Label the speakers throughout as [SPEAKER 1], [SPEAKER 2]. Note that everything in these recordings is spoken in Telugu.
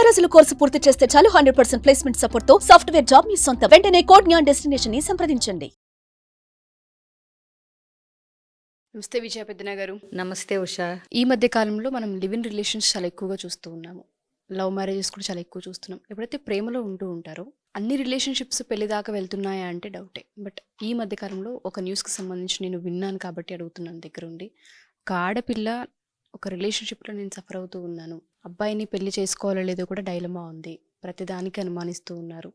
[SPEAKER 1] రోజుల కోర్సు పూర్తి చేస్తే చాలు 100% ప్లేస్మెంట్ సపోర్ట్ తో సాఫ్ట్వేర్ జాబ్ మీ సొంత. వెంటనే కోడ్ జ్ఞాన్ డెస్టినేషన్ ని సంప్రదించండి.
[SPEAKER 2] నమస్తే విజయ పెద్దన గారు.
[SPEAKER 3] నమస్తే ఉషా.
[SPEAKER 2] ఈ మధ్య కాలంలో మనం లివ్ ఇన్ రిలేషన్స్ చాలా ఎక్కువగా చూస్తూ ఉన్నాము. లవ్ మ్యారేజెస్ కూడా చాలా ఎక్కువ చూస్తున్నాం. ఎప్పుడైతే ప్రేమలో ఉంటూ ఉంటారో అన్ని రిలేషన్షిప్స్ పెళ్లి దాకా వెళ్తున్నాయా అంటే డౌటే. బట్ ఈ మధ్య కాలంలో ఒక న్యూస్కి సంబంధించి నేను విన్నాను కాబట్టి అడుగుతున్నాను దగ్గర ఉండి. ఒక ఆడపిల్ల ఒక రిలేషన్షిప్లో నేను సఫర్ అవుతూ ఉన్నాను, అబ్బాయిని పెళ్లి చేసుకోవాలో లేదో కూడా డైలమా ఉంది, ప్రతిదానికి అనుమానిస్తూ ఉన్నారు,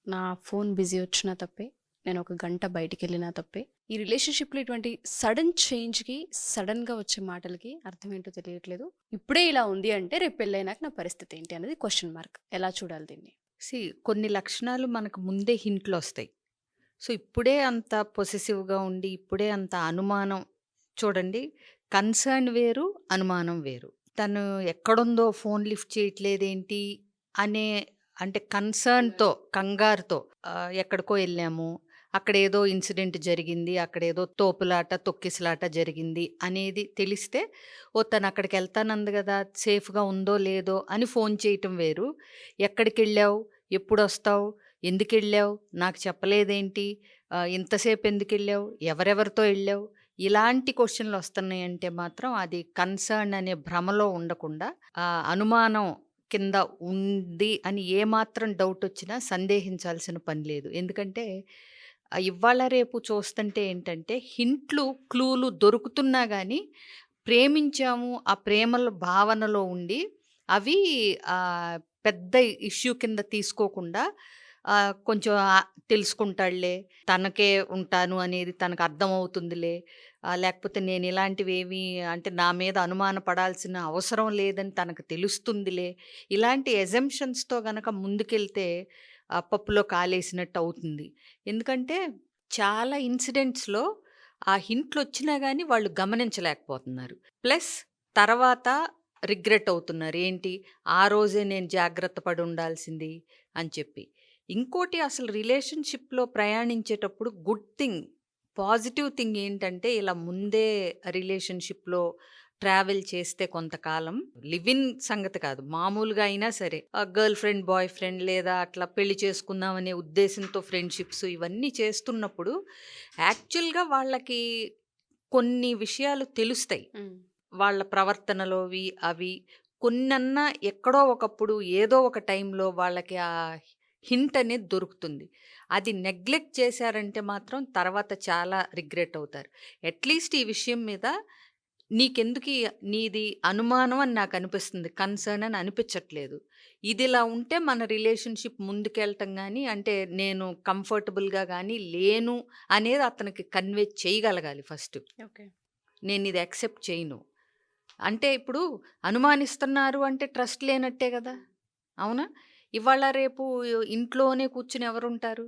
[SPEAKER 2] నా ఫోన్ బిజీ వచ్చినా తప్పే, నేను ఒక గంట బయటికి వెళ్ళినా తప్పే. ఈ రిలేషన్షిప్లో ఇటువంటి సడన్ చేంజ్కి, సడన్గా వచ్చే మాటలకి అర్థం ఏంటో తెలియట్లేదు. ఇప్పుడే ఇలా ఉంది అంటే రేపు పెళ్ళైనాక నా పరిస్థితి ఏంటి అనేది క్వశ్చన్ మార్క్. ఎలా చూడాలి దీన్ని?
[SPEAKER 3] కొన్ని లక్షణాలు మనకు ముందే హింట్లు వస్తాయి. సో ఇప్పుడే అంత పొసెసివ్గా ఉండి ఇప్పుడే అంత అనుమానం, చూడండి, కన్సర్న్ వేరు, అనుమానం వేరు. తను ఎక్కడుందో ఫోన్ లిఫ్ట్ చేయట్లేదేంటి అనే, అంటే కన్సర్న్తో, కంగారుతో ఎక్కడికో వెళ్ళాము, అక్కడ ఏదో ఇన్సిడెంట్ జరిగింది, అక్కడ ఏదో తోపులాట తొక్కిసలాట జరిగింది అనేది తెలిస్తే, ఓ తను అక్కడికి వెళ్తానంది కదా, సేఫ్గా ఉందో లేదో అని ఫోన్ చేయటం వేరు. ఎక్కడికి వెళ్ళావు, ఎప్పుడు వస్తావు, ఎందుకు వెళ్ళావు, నాకు చెప్పలేదేంటి, ఇంతసేపు ఎందుకు వెళ్ళావు, ఎవరెవరితో వెళ్ళావు, ఇలాంటి క్వశ్చన్లు వస్తున్నాయంటే మాత్రం అది కన్సర్న్ అనే భ్రమలో ఉండకుండా అనుమానం కింద ఉంది అని ఏమాత్రం డౌట్ వచ్చినా సందేహించాల్సిన పని లేదు. ఎందుకంటే ఇవాళ రేపు చూస్తుంటే ఏంటంటే హింట్లు, క్లూలు దొరుకుతున్నా కానీ ప్రేమించాము ఆ ప్రేమల భావనలో ఉండి అవి పెద్ద ఇష్యూ కింద తీసుకోకుండా కొంచెం తెలుసుకుంటాడులే, తనకే ఉంటాను అనేది తనకు అర్థమవుతుందిలే, లేకపోతే నేను ఇలాంటివి ఏమి, అంటే నా మీద అనుమాన పడాల్సిన అవసరం లేదని తనకు తెలుస్తుందిలే, ఇలాంటి ఎజంప్షన్స్తో గనక ముందుకెళ్తే పప్పులో కాలేసినట్టు అవుతుంది. ఎందుకంటే చాలా ఇన్సిడెంట్స్లో ఆ హింట్లు వచ్చినా కానీ వాళ్ళు గమనించలేకపోతున్నారు. ప్లస్ తర్వాత రిగ్రెట్ అవుతున్నారు, ఏంటి ఆ రోజే నేను జాగ్రత్త పడి ఉండాల్సింది అని చెప్పి. ఇంకోటి, అసలు రిలేషన్షిప్లో ప్రయాణించేటప్పుడు గుడ్ థింగ్, పాజిటివ్ థింగ్ ఏంటంటే ఇలా ముందే రిలేషన్షిప్లో ట్రావెల్ చేస్తే కొంతకాలం, లివ్ ఇన్ సంగతి కాదు, మామూలుగా అయినా సరే గర్ల్ ఫ్రెండ్, బాయ్ ఫ్రెండ్ లేదా అట్లా పెళ్లి చేసుకుందాం అనే ఉద్దేశంతో ఫ్రెండ్షిప్స్ ఇవన్నీ చేస్తున్నప్పుడు యాక్చువల్గా వాళ్ళకి కొన్ని విషయాలు తెలుస్తాయి, వాళ్ళ ప్రవర్తనలోవి అవి కొన్నన్నా ఎక్కడో ఒకప్పుడు ఏదో ఒక టైంలో వాళ్ళకి ఆ హింట్ అనేది దొరుకుతుంది. అది నెగ్లెక్ట్ చేశారంటే మాత్రం తర్వాత చాలా రిగ్రెట్ అవుతారు. అట్లీస్ట్ ఈ విషయం మీద నీకెందుకు నీది అనుమానం అని నాకు అనిపిస్తుంది, కన్సర్న్ అని అనిపించట్లేదు, ఇదిలా ఉంటే మన రిలేషన్షిప్ ముందుకెళ్ళటం కానీ, అంటే నేను కంఫర్టబుల్గా కానీ లేను అనేది అతనికి కన్వే చేయగలగాలి ఫస్ట్.
[SPEAKER 2] ఓకే,
[SPEAKER 3] నేను ఇది యాక్సెప్ట్ చేయను అంటే, ఇప్పుడు అనుమానిస్తున్నారు అంటే ట్రస్ట్ లేనట్టే కదా, అవునా? ఇవాళ రేపు ఇంట్లోనే కూర్చుని ఎవరుంటారు,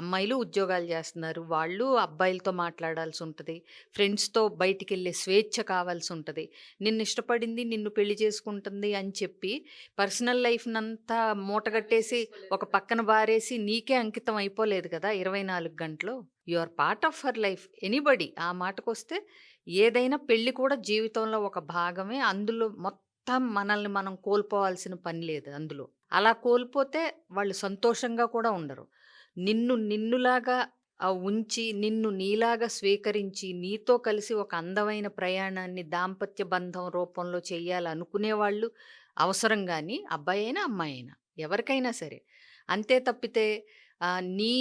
[SPEAKER 3] అమ్మాయిలు ఉద్యోగాలు చేస్తున్నారు, వాళ్ళు అబ్బాయిలతో మాట్లాడాల్సి ఉంటుంది, ఫ్రెండ్స్తో బయటికి వెళ్ళే స్వేచ్ఛ కావాల్సి ఉంటుంది, నిన్ను ఇష్టపడింది నిన్ను పెళ్లి చేసుకుంటుంది అని చెప్పి పర్సనల్ లైఫ్నంతా మూటగట్టేసి ఒక పక్కన బారేసి నీకే అంకితం అయిపోలేదు కదా 24 గంటలు. You are part of her life, anybody. ఆ మాటకొస్తే ఏదైనా పెళ్ళి కూడా జీవితంలో ఒక భాగమే, అందులో మొత్తం మనల్ని మనం కోల్పోవాల్సిన పని లేదు అందులో. అలా కోల్పోతే వాళ్ళు సంతోషంగా కూడా ఉండరు. నిన్నులాగా ఉంచి, నిన్ను నీలాగా స్వీకరించి, నీతో కలిసి ఒక అందమైన ప్రయాణాన్ని దాంపత్య బంధం రూపంలో చెయ్యాలనుకునే వాళ్ళు అవసరం, కానీ అబ్బాయి అయినా అమ్మాయి అయినా ఎవరికైనా సరే. అంతే తప్పితే నీ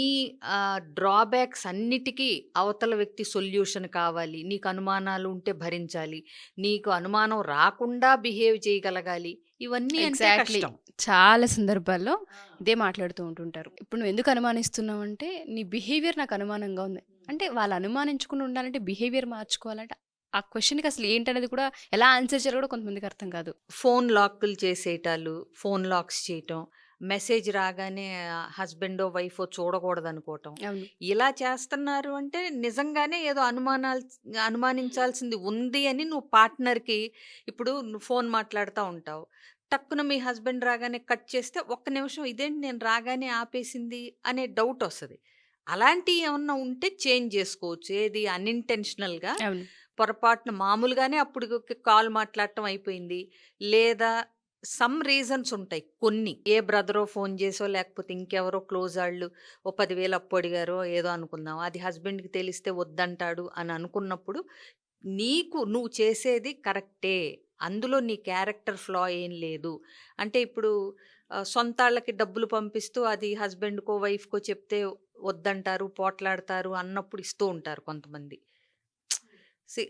[SPEAKER 3] డ్రాబ్యాక్స్ అన్నిటికీ అవతల వ్యక్తి సొల్యూషన్ కావాలి, నీకు అనుమానాలు ఉంటే భరించాలి, నీకు అనుమానం రాకుండా బిహేవ్ చేయగలగాలి, ఇవన్నీ అంటే కష్టం.
[SPEAKER 2] చాలా సందర్భాల్లో ఇదే మాట్లాడుతూ ఉంటుంటారు. ఇప్పుడు నువ్వు ఎందుకు అనుమానిస్తున్నావు అంటే, నీ బిహేవియర్ నాకు అనుమానంగా ఉంది అంటే, వాళ్ళు అనుమానించుకుని ఉండాలంటే బిహేవియర్ మార్చుకోవాలంటే ఆ క్వశ్చన్కి అసలు ఏంటనేది కూడా ఎలా ఆన్సర్ చేయాలో కూడా కొంతమందికి అర్థం కాదు.
[SPEAKER 3] ఫోన్ లాక్లు చేసేటాలు, ఫోన్ లాక్స్ చేయటం, మెసేజ్ రాగానే హస్బెండో వైఫో చూడకూడదు అనుకోవటం, ఇలా చేస్తున్నారు అంటే నిజంగానే ఏదో అనుమానించాల్సింది ఉంది అని నువ్వు పార్ట్నర్కి, ఇప్పుడు నువ్వు ఫోన్ మాట్లాడుతూ ఉంటావు, టక్కున మీ హస్బెండ్ రాగానే కట్ చేస్తే ఒక్క నిమిషం ఇదేంటి నేను రాగానే ఆపేసింది అనే డౌట్ వస్తుంది. అలాంటివి ఏమన్నా ఉంటే చేంజ్ చేసుకోవచ్చు, ఏది అన్ఇంటెన్షనల్గా పొరపాటున మామూలుగానే అప్పుడు కాల్ మాట్లాడటం అయిపోయింది, లేదా సమ్ రీజన్స్ ఉంటాయి కొన్ని. ఏ బ్రదరో ఫోన్ చేసో, లేకపోతే ఇంకెవరో క్లోజ్ ఆళ్ళు ఓ 10,000 అప్పు అడిగారో ఏదో అనుకుందాం. అది హస్బెండ్‌కి తెలిస్తే వద్దంటాడు అని అనుకున్నప్పుడు, నువ్వు చేసేది కరెక్టే. అందులో నీ క్యారెక్టర్ ఫ్లా ఏం లేదు. అంటే ఇప్పుడు సొంతాళ్ళకి డబ్బులు పంపిస్తూ అది హస్బెండ్‌కో, వైఫ్‌కో చెప్తే వద్దంటారు, పోట్లాడతారు అన్నప్పుడు ఇస్తూ ఉంటారు కొంతమంది.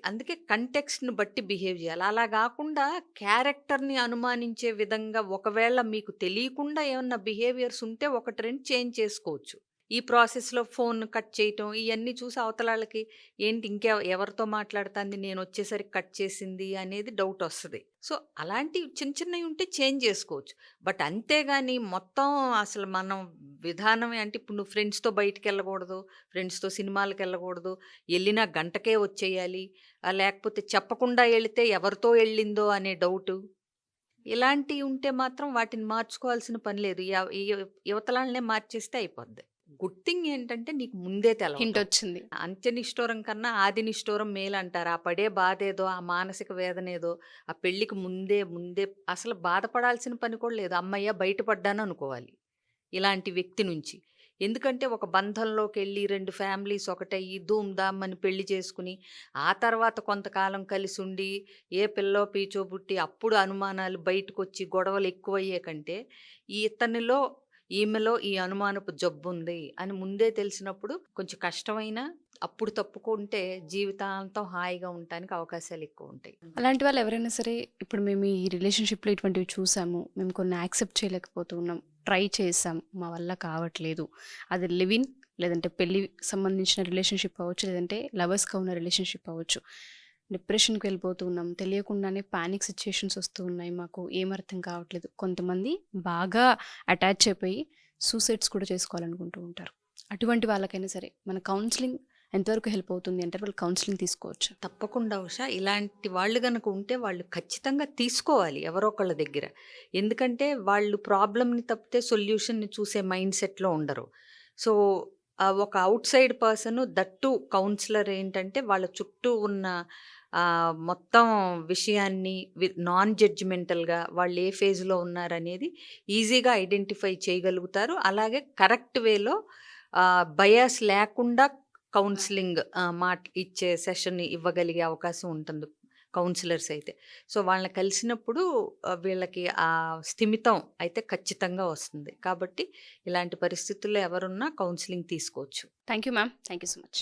[SPEAKER 3] అందుకే కంటెక్స్ట్‌ని బట్టి బిహేవ్ జేయాలి. అలా గాకుండా క్యారెక్టర్‌ని అనుమానించే విధంగా ఒకవేళ మీకు తెలియకుండా ఏమన్నా బిహేవియర్స్ ఉంటే 1, 2 చేంజ్ చేసుకోవచ్చు. ఈ ప్రాసెస్‌లో ఫోన్ కట్ చేయటం ఇయన్నీ చూసి అవతలాళ్ళకి ఏంటి ఎవరితో మాట్లాడుతాంది నేనొచ్చేసరికి కట్ చేసింది అనేది డౌటొస్తది. సో, అలాంటివి చిన్న చిన్నవి ఉంటే చేంజ్ చేసుకోవచ్చు. బట్ అంతేగాని మొత్తం అసలు మనం విధానమే అంటే ఇప్పుడు నువ్వు ఫ్రెండ్స్‌తో బయటికెళ్ళకూడదు, ఫ్రెండ్స్‌తో సినిమాలకెళ్ళకూడదు, ఎళ్ళినా గంటకే వచ్చేయాలి, లేకపోతే చెప్పకుండా ఎళితే ఎవరితో ఎళ్ళిందో అనే డౌటు. ఇలాంటియి ఉంటే మాత్రం వాటిని మార్చుకోవాల్సిన పని లేదు. యువతలాళ్ళనే మార్చేస్తే అయిపోద్ది. గుడ్ థింగ్ ఏంటంటే నీకు ముందే
[SPEAKER 2] హింట్
[SPEAKER 3] తెలవటం.
[SPEAKER 2] వచ్చింది.
[SPEAKER 3] అంత్య నిష్ఠూరం కన్నా ఆది నిష్ఠూరం మేలంటారు. ఆ పడే బాధేదో, ఆ మానసిక వేదనేదో ఆ పెళ్ళికి ముందే అసలు బాధపడాల్సిన పని కూడా లేదు. హమ్మయ్య! బయటపడ్డాను అనుకోవాలి ఇలాంటి వ్యక్తి నుంచి. ఎందుకంటే ఒక బంధంలోకెళ్ళి 2 ఫ్యామిలీస్ ఒకటయ్యి ధూమ్ ధామ్ అని పెళ్లి చేసుకుని, ఆ తర్వాత కొంతకాలం కలిసుండి, ఏ పిల్లో పీచో పుట్టి అప్పుడు అనుమానాలు బయటకొచ్చి గొడవలు ఎక్కువయ్యే కంటే, ఇతనిలో ఈమెలో ఈ అనుమానపు జబ్బుంది అని ముందే తెలిసినప్పుడు కొంచెం కష్టమైనా అప్పుడు తప్పుకుంటే జీవితాంతం హాయిగా ఉండటానికి అవకాశాలు ఎక్కువుంటాయి.
[SPEAKER 2] అలాంటి వాళ్ళు ఎవరైనా సరే ఇప్పుడు మేము ఈ రిలేషన్‌షిప్‌లో ఇటువంటివి చూసాము. మేము కొన్ని యాక్సెప్ట్ చేయలేకపోతున్నాం. ట్రై చేసాం. మా వల్ల కావట్లేదు. అది లివ్ ఇన్ లేదంటే పెళ్లికి సంబంధించిన రిలేషన్‌షిప్ అవ్వచ్చు. లేదంటే లవర్స్‌గా ఉన్న రిలేషన్‌షిప్ అవ్వచ్చు. డిప్రెషన్‌కి వెళ్ళిపోతూ ఉన్నాం. తెలియకుండానే పానిక్ సిట్యుయేషన్స్ వస్తూ ఉన్నాయి మాకు. ఏం అర్థం కావట్లేదు. కొంతమంది బాగా అటాచ్ అయిపోయి సూసైడ్స్ కూడా చేసుకోవాలనుకుంటూ ఉంటారు. అటువంటి వాళ్ళకైనా సరే మన కౌన్సిలింగ్ ఎంతవరకు హెల్ప్ అవుతుంది అంటే వాళ్ళు కౌన్సిలింగ్ తీసుకోవచ్చు.
[SPEAKER 3] తప్పకుండా ఉషా. ఇలాంటి వాళ్ళు గనక ఉంటే వాళ్ళు ఖచ్చితంగా తీసుకోవాలి ఎవరో ఒకళ్ళ దగ్గర. ఎందుకంటే వాళ్ళు ప్రాబ్లమ్‌ని తప్పితే సొల్యూషన్‌ని చూసే మైండ్ సెట్‌లో ఉండరు. సో, ఒక outside person that to counsellor ఏంటంటే వాళ్ళ చుట్టూ ఉన్న మొత్తం విషయాన్ని నాన్ జడ్జిమెంటల్‌గా వాళ్ళు ఏ ఫేజ్‌లో ఉన్నారనేది ఈజీగా ఐడెంటిఫై చేయగలుగుతారు. అలాగే కరెక్ట్ వేలో బయాస్ లేకుండా కౌన్సిలింగ్ ఇచ్చే సెషన్ ఇవ్వగలిగే అవకాశం ఉంటుంది కౌన్సిలర్స్ అయితే. సో, వాళ్ళని కలిసినప్పుడు వీళ్ళకి ఆ స్థిమితం అయితే ఖచ్చితంగా వస్తుంది. కాబట్టి ఇలాంటి పరిస్థితుల్లో ఎవరున్నా కౌన్సిలింగ్ తీసుకోవచ్చు.
[SPEAKER 2] Thank you ma'am. Thank you so much.